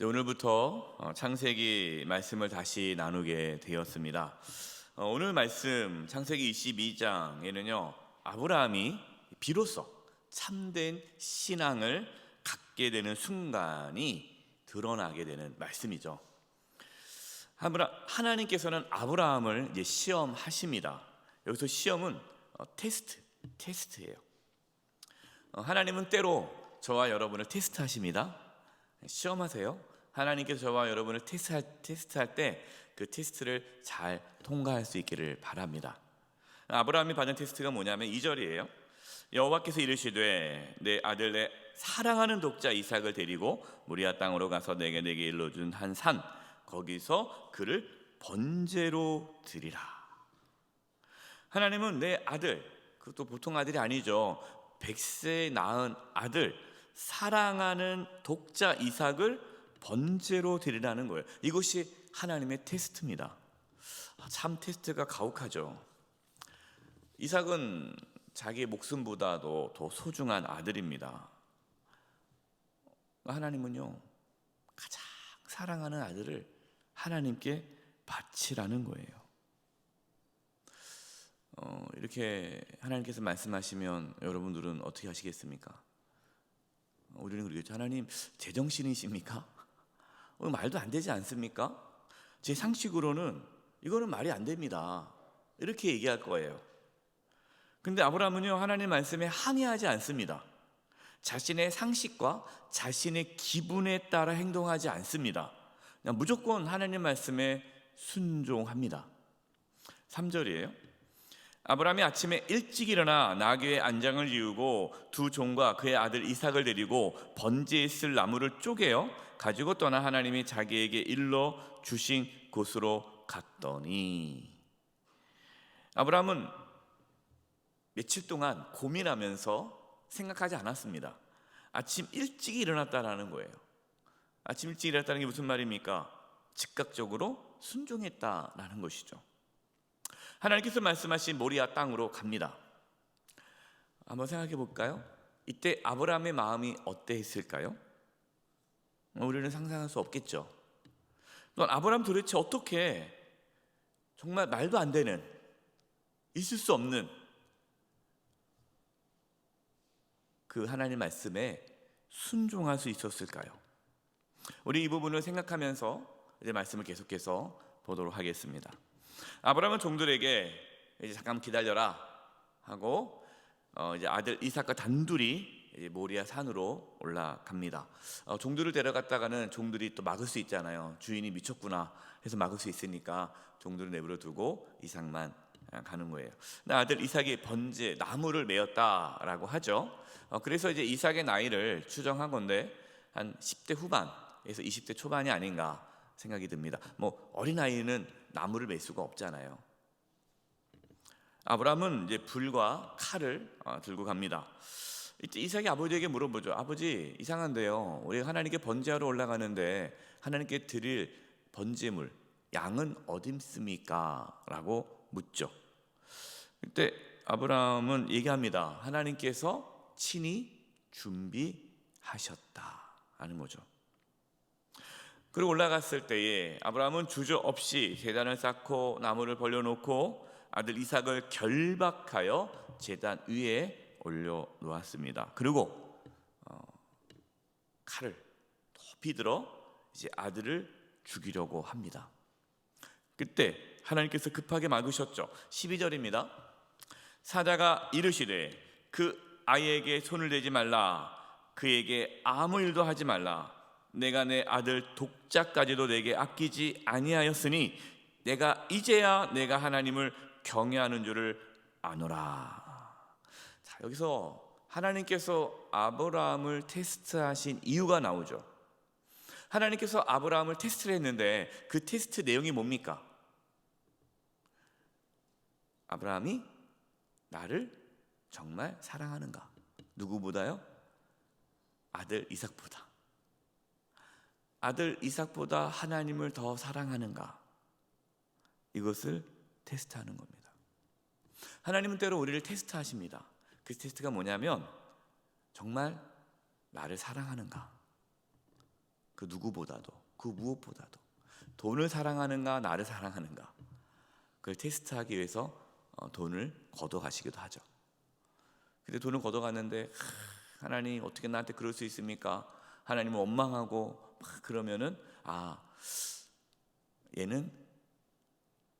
네, 오늘부터 창세기 말씀을 다시 나누게 되었습니다. 오늘 말씀 창세기 22장에는요 아브라함이 비로소 참된 신앙을 갖게 되는 순간이 드러나게 되는 말씀이죠. 하나님께서는 아브라함을 이제 시험하십니다. 여기서 시험은 테스트예요. 하나님은 때로 저와 여러분을 테스트하십니다. 시험하세요. 하나님께서 저와 여러분을 테스트할 때 그 테스트를 잘 통과할 수 있기를 바랍니다. 아브라함이 받은 테스트가 뭐냐면 2절이에요. 여호와께서 이르시되 내 아들 내 사랑하는 독자 이삭을 데리고 모리아 땅으로 가서 내게 일러준 한 산 거기서 그를 번제로 드리라. 하나님은 내 아들, 그것도 보통 아들이 아니죠. 100세 낳은 아들, 사랑하는 독자 이삭을 번제로 드리라는 거예요. 이것이 하나님의 테스트입니다. 참 테스트가 가혹하죠. 이삭은 자기 목숨보다도 더 소중한 아들입니다. 하나님은요 가장 사랑하는 아들을 하나님께 바치라는 거예요. 이렇게 하나님께서 말씀하시면 여러분들은 어떻게 하시겠습니까? 우리는 그러겠죠. 하나님 제정신이십니까? 말도 안 되지 않습니까? 제 상식으로는 이거는 말이 안 됩니다. 이렇게 얘기할 거예요. 근데 아브라함은요 하나님 말씀에 항의하지 않습니다. 자신의 상식과 자신의 기분에 따라 행동하지 않습니다. 그냥 무조건 하나님 말씀에 순종합니다. 3절이에요. 아브라함이 아침에 일찍 일어나 나귀의 안장을 이우고 두 종과 그의 아들 이삭을 데리고 번제에 쓸 나무를 쪼개어 가지고 떠나 하나님이 자기에게 일러 주신 곳으로 갔더니, 아브라함은 며칠 동안 고민하면서 생각하지 않았습니다. 아침 일찍 일어났다라는 거예요. 아침 일찍 일어났다는 게 무슨 말입니까? 즉각적으로 순종했다라는 것이죠. 하나님께서 말씀하신 모리아 땅으로 갑니다. 한번 생각해 볼까요? 이때 아브라함의 마음이 어땠을까요? 우리는 상상할 수 없겠죠. 또 아브라함 도대체 어떻게 정말 말도 안 되는, 있을 수 없는 그 하나님 말씀에 순종할 수 있었을까요? 우리 이 부분을 생각하면서 이제 말씀을 계속해서 보도록 하겠습니다. 아브라함은 종들에게 이제 잠깐 기다려라 하고 이제 아들 이삭과 단둘이 이제 모리아 산으로 올라갑니다. 종들을 데려갔다가는 종들이 또 막을 수 있잖아요. 주인이 미쳤구나 해서 막을 수 있으니까 종들을 내버려 두고 이삭만 가는 거예요. 아들 이삭이 번제 나무를 메었다라고 하죠. 그래서 이제 이삭의 나이를 추정한 건데 한 10대 후반에서 20대 초반이 아닌가 생각이 듭니다. 어린아이는 나무를 맬 수가 없잖아요. 아브라함은 이제 불과 칼을 들고 갑니다. 이때 이삭이 아버지에게 물어보죠. 아버지, 이상한데요, 우리 하나님께 번제하러 올라가는데 하나님께 드릴 번제물 양은 어디 있습니까? 라고 묻죠. 그때 아브라함은 얘기합니다. 하나님께서 친히 준비하셨다 하는 거죠. 그리고 올라갔을 때에 아브라함은 주저없이 제단을 쌓고 나무를 벌려놓고 아들 이삭을 결박하여 제단 위에 올려놓았습니다. 그리고 칼을 높이 들어 이제 아들을 죽이려고 합니다. 그때 하나님께서 급하게 막으셨죠. 12절입니다. 사자가 이르시되 그 아이에게 손을 대지 말라, 그에게 아무 일도 하지 말라. 내가 내 아들 독자까지도 내게 아끼지 아니하였으니 내가 이제야 내가 하나님을 경외하는 줄을 아노라. 자, 여기서 하나님께서 아브라함을 테스트하신 이유가 나오죠. 하나님께서 아브라함을 테스트를 했는데 그 테스트 내용이 뭡니까? 아브라함이 나를 정말 사랑하는가? 누구보다요? 아들 이삭보다. 아들 이삭보다 하나님을 더 사랑하는가? 이것을 테스트하는 겁니다. 하나님은 때로 우리를 테스트하십니다. 그 테스트가 뭐냐면 정말 나를 사랑하는가? 그 누구보다도, 그 무엇보다도 돈을 사랑하는가 나를 사랑하는가, 그걸 테스트하기 위해서 돈을 걷어가시기도 하죠. 근데 돈을 걷어갔는데 하나님 어떻게 나한테 그럴 수 있습니까? 하나님을 원망하고 막 그러면은 얘는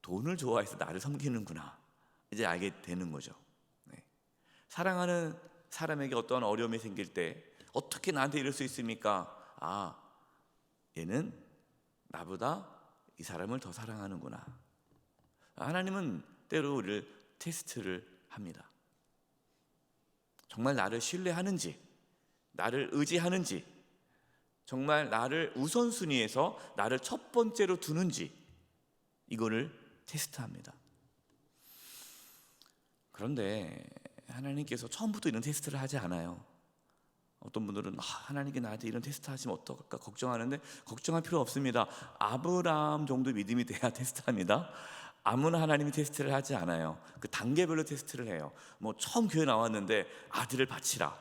돈을 좋아해서 나를 섬기는구나, 이제 알게 되는 거죠. 네. 사랑하는 사람에게 어떠한 어려움이 생길 때 어떻게 나한테 이럴 수 있습니까? 얘는 나보다 이 사람을 더 사랑하는구나. 하나님은 때로 우리를 테스트를 합니다. 정말 나를 신뢰하는지, 나를 의지하는지, 정말 나를 우선순위에서 나를 첫 번째로 두는지, 이거를 테스트합니다. 그런데 하나님께서 처음부터 이런 테스트를 하지 않아요. 어떤 분들은 하나님께 나한테 이런 테스트 하시면 어떨까 걱정하는데, 걱정할 필요 없습니다. 아브라함 정도 믿음이 돼야 테스트합니다. 아무나 하나님이 테스트를 하지 않아요. 그 단계별로 테스트를 해요. 처음 교회 나왔는데 아들을 바치라,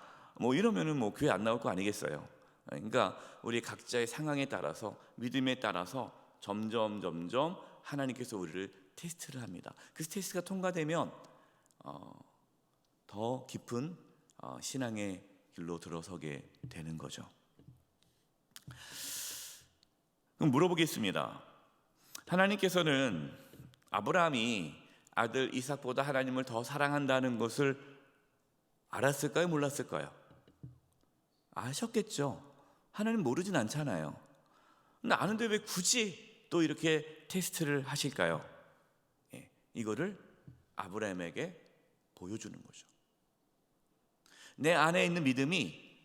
이러면은 교회 안 나올 거 아니겠어요. 그러니까 우리 각자의 상황에 따라서, 믿음에 따라서 점점 하나님께서 우리를 테스트를 합니다. 그 테스트가 통과되면 더 깊은 신앙의 길로 들어서게 되는 거죠. 그럼 물어보겠습니다. 하나님께서는 아브라함이 아들 이삭보다 하나님을 더 사랑한다는 것을 알았을까요? 몰랐을까요? 아셨겠죠. 하나님 모르진 않잖아요. 근데 아는데 왜 굳이 또 이렇게 테스트를 하실까요? 이거를 아브라함에게 보여주는 거죠. 내 안에 있는 믿음이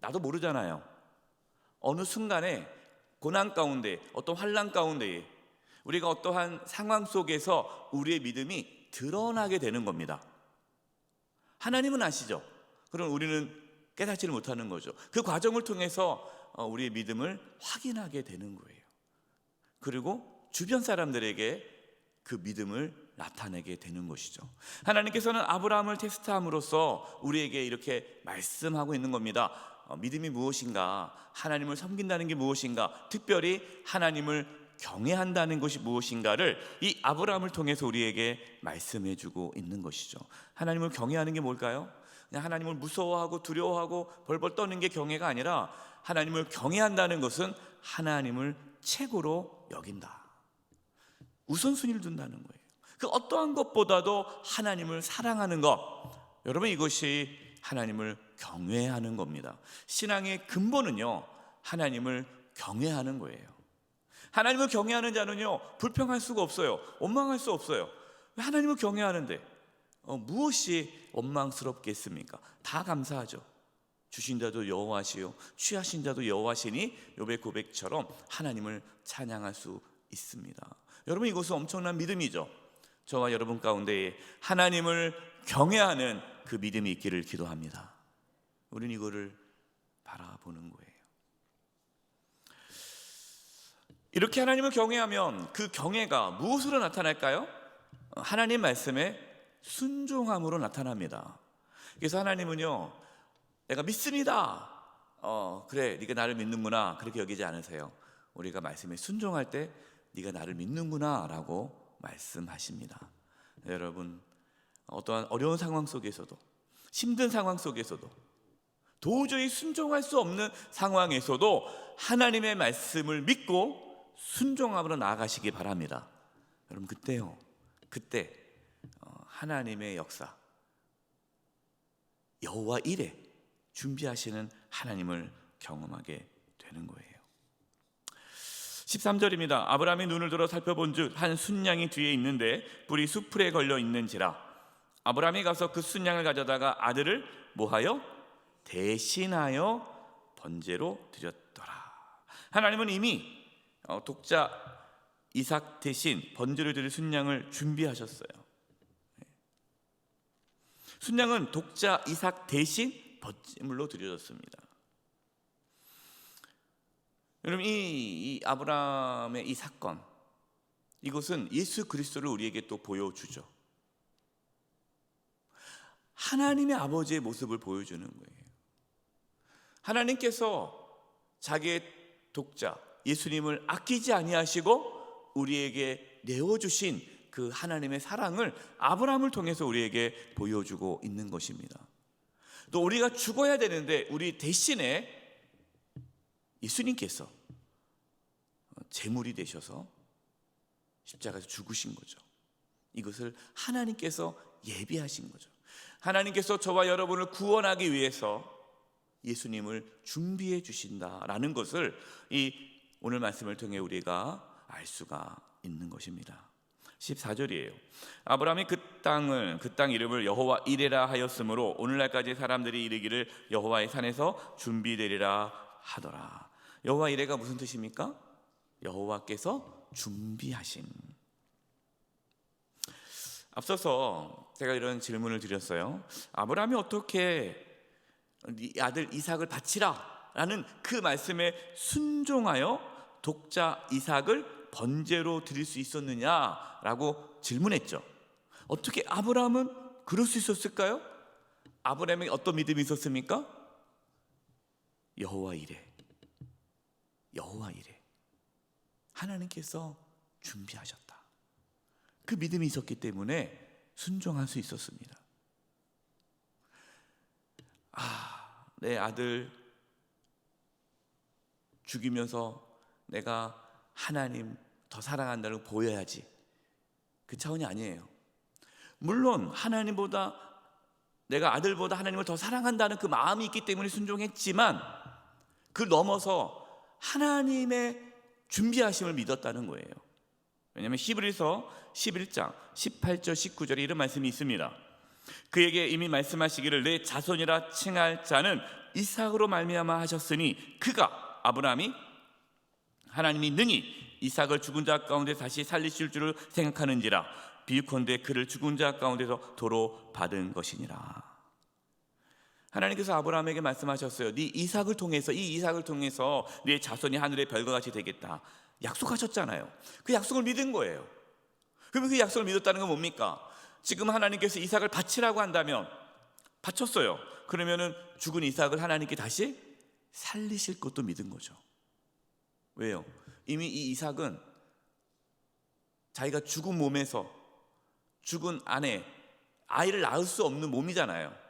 나도 모르잖아요. 어느 순간에 고난 가운데, 어떤 환난 가운데, 우리가 어떠한 상황 속에서 우리의 믿음이 드러나게 되는 겁니다. 하나님은 아시죠? 그럼 우리는 깨닫지를 못하는 거죠. 그 과정을 통해서 우리의 믿음을 확인하게 되는 거예요. 그리고 주변 사람들에게 그 믿음을 나타내게 되는 것이죠. 하나님께서는 아브라함을 테스트함으로써 우리에게 이렇게 말씀하고 있는 겁니다. 믿음이 무엇인가, 하나님을 섬긴다는 게 무엇인가, 특별히 하나님을 경외한다는 것이 무엇인가를 이 아브라함을 통해서 우리에게 말씀해주고 있는 것이죠. 하나님을 경외하는 게 뭘까요? 그냥 하나님을 무서워하고 두려워하고 벌벌 떠는 게 경외가 아니라, 하나님을 경외한다는 것은 하나님을 최고로 여긴다, 우선순위를 둔다는 거예요. 그 어떠한 것보다도 하나님을 사랑하는 것, 여러분 이것이 하나님을 경외하는 겁니다. 신앙의 근본은요, 하나님을 경외하는 거예요. 하나님을 경외하는 자는요, 불평할 수가 없어요. 원망할 수 없어요. 왜 하나님을 경외하는데 무엇이 원망스럽겠습니까? 다 감사하죠. 주신 자도 여호와시요 취하신 자도 여호와시니 욥의 고백처럼 하나님을 찬양할 수 있습니다. 여러분 이것은 엄청난 믿음이죠. 저와 여러분 가운데에 하나님을 경외하는 그 믿음이 있기를 기도합니다. 우리는 이거를 바라보는 거예요. 이렇게 하나님을 경외하면 그 경외가 무엇으로 나타날까요? 하나님 말씀에 순종함으로 나타납니다. 그래서 하나님은요, 내가 믿습니다. 그래, 네가 나를 믿는구나, 그렇게 여기지 않으세요. 우리가 말씀에 순종할 때 네가 나를 믿는구나 라고 말씀하십니다. 여러분, 어떠한 어려운 상황 속에서도, 힘든 상황 속에서도, 도저히 순종할 수 없는 상황에서도 하나님의 말씀을 믿고 순종함으로 나아가시기 바랍니다. 여러분 그때 하나님의 역사, 여호와 일에 준비하시는 하나님을 경험하게 되는 거예요. 13절입니다. 아브라함이 눈을 들어 살펴본즉 한 순양이 뒤에 있는데 뿔이 수풀에 걸려 있는지라. 아브라함이 가서 그 순양을 가져다가 아들을 뭐하여? 대신하여 번제로 드렸더라. 하나님은 이미 독자 이삭 대신 번제로 드릴 순양을 준비하셨어요. 순양은 독자 이삭 대신 번제물로 드려졌습니다. 여러분 이 아브라함의 이 사건, 이것은 예수 그리스도를 우리에게 또 보여주죠. 하나님의 아버지의 모습을 보여주는 거예요. 하나님께서 자기의 독자 예수님을 아끼지 아니하시고 우리에게 내어주신 그 하나님의 사랑을 아브라함을 통해서 우리에게 보여주고 있는 것입니다. 또 우리가 죽어야 되는데 우리 대신에 예수님께서 제물이 되셔서 십자가에서 죽으신 거죠. 이것을 하나님께서 예비하신 거죠. 하나님께서 저와 여러분을 구원하기 위해서 예수님을 준비해 주신다라는 것을 이 오늘 말씀을 통해 우리가 알 수가 있는 것입니다. 14절이에요. 아브라함이 그 땅 이름을 여호와 이레라 하였으므로 오늘날까지 사람들이 이르기를 여호와의 산에서 준비되리라 하더라. 여호와 이레가 무슨 뜻입니까? 여호와께서 준비하신. 앞서서 제가 이런 질문을 드렸어요. 아브라함이 어떻게 네 아들 이삭을 바치라 라는 그 말씀에 순종하여 독자 이삭을 번제로 드릴 수 있었느냐라고 질문했죠. 어떻게 아브라함은 그럴 수 있었을까요? 아브라함에게 어떤 믿음이 있었습니까? 여호와 이레. 하나님께서 준비하셨다. 그 믿음이 있었기 때문에 순종할 수 있었습니다. 내 아들 죽이면서 내가 하나님 더 사랑한다는 걸 보여야지. 그 차원이 아니에요. 물론 하나님보다 내가 아들보다 하나님을 더 사랑한다는 그 마음이 있기 때문에 순종했지만 그 넘어서 하나님의 준비하심을 믿었다는 거예요. 왜냐하면 히브리서 11장 18절 19절에 이런 말씀이 있습니다. 그에게 이미 말씀하시기를 내 자손이라 칭할 자는 이삭으로 말미암아 하셨으니 그가 아브라함이 하나님이 능히 이삭을 죽은 자 가운데 다시 살리실 줄을 생각하는지라 비유컨대 그를 죽은 자 가운데서 도로 받은 것이니라. 하나님께서 아브라함에게 말씀하셨어요. 이 이삭을 통해서 네 자손이 하늘의 별과 같이 되겠다 약속하셨잖아요. 그 약속을 믿은 거예요. 그러면 그 약속을 믿었다는 건 뭡니까? 지금 하나님께서 이삭을 바치라고 한다면 바쳤어요. 그러면은 죽은 이삭을 하나님께 다시 살리실 것도 믿은 거죠. 왜요? 이미 이 이삭은 자기가 죽은 몸에서 죽은 아이를 낳을 수 없는 몸이잖아요.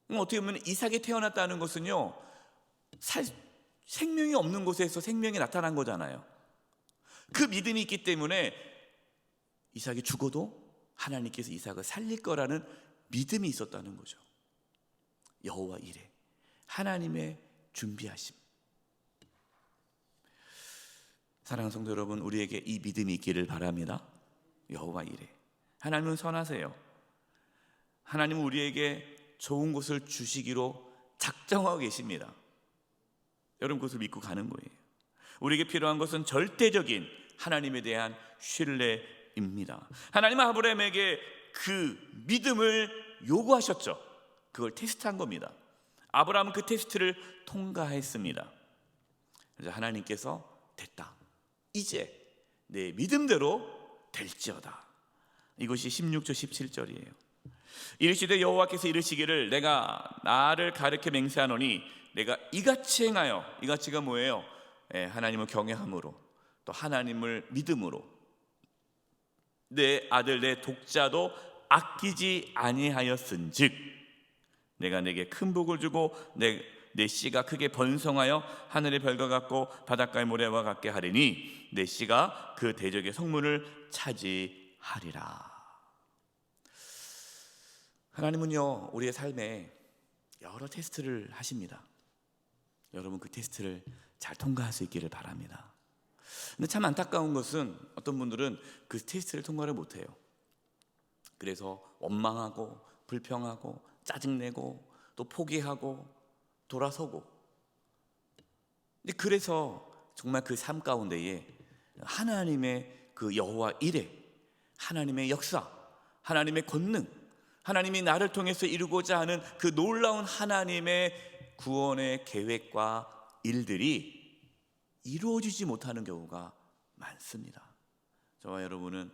그럼 어떻게 보면 이삭이 태어났다는 것은요, 생명이 없는 곳에서 생명이 나타난 거잖아요. 그 믿음이 있기 때문에 이삭이 죽어도 하나님께서 이삭을 살릴 거라는 믿음이 있었다는 거죠. 여호와 이레, 하나님의 준비하심. 사랑하는 성도 여러분, 우리에게 이 믿음이 있기를 바랍니다. 여호와 이레, 하나님은 선하세요. 하나님은 우리에게 좋은 것을 주시기로 작정하고 계십니다. 여러분 그것을 믿고 가는 거예요. 우리에게 필요한 것은 절대적인 하나님에 대한 신뢰입니다. 하나님은 아브라함에게 그 믿음을 요구하셨죠. 그걸 테스트한 겁니다. 아브라함은 그 테스트를 통과했습니다. 그래서 하나님께서 됐다, 이제 내 믿음대로 될지어다. 이것이 16절 17절이에요. 이르시되 여호와께서 이르시기를 내가 나를 가르쳐 맹세하노니 내가 이같이 행하여, 이같이가 뭐예요? 하나님을 경외함으로 또 하나님을 믿음으로 내 아들 내 독자도 아끼지 아니하였은즉 내가 내게 큰 복을 주고 내 씨가 크게 번성하여 하늘의 별과 같고 바닷가의 모래와 같게 하리니 내 씨가 그 대적의 성문을 차지하리라. 하나님은요, 우리의 삶에 여러 테스트를 하십니다. 여러분 그 테스트를 잘 통과할 수 있기를 바랍니다. 근데 참 안타까운 것은 어떤 분들은 그 테스트를 통과를 못해요. 그래서 원망하고 불평하고 짜증내고 또 포기하고 돌아서고. 근데 그래서 정말 그 삶 가운데에 하나님의 그 여호와 이레, 하나님의 역사, 하나님의 권능, 하나님이 나를 통해서 이루고자 하는 그 놀라운 하나님의 구원의 계획과 일들이 이루어지지 못하는 경우가 많습니다. 저와 여러분은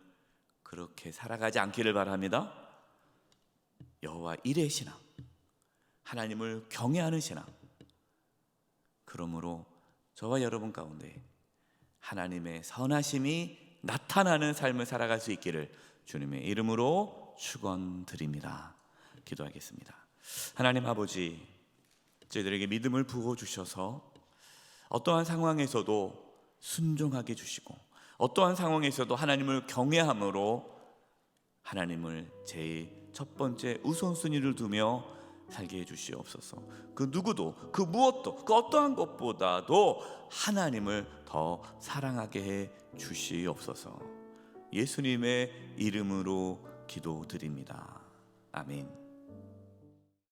그렇게 살아가지 않기를 바랍니다. 여호와 이레 신앙, 하나님을 경외하는 신앙, 그러므로 저와 여러분 가운데 하나님의 선하심이 나타나는 삶을 살아갈 수 있기를 주님의 이름으로 축원드립니다. 기도하겠습니다. 하나님 아버지, 저희들에게 믿음을 부어주셔서 어떠한 상황에서도 순종하게 해주시고 어떠한 상황에서도 하나님을 경외함으로 하나님을 제일 첫 번째 우선순위를 두며 살게 해주시옵소서. 그 누구도 그 무엇도 그 어떠한 것보다도 하나님을 더 사랑하게 해 주시옵소서. 예수님의 이름으로 기도드립니다. 아멘.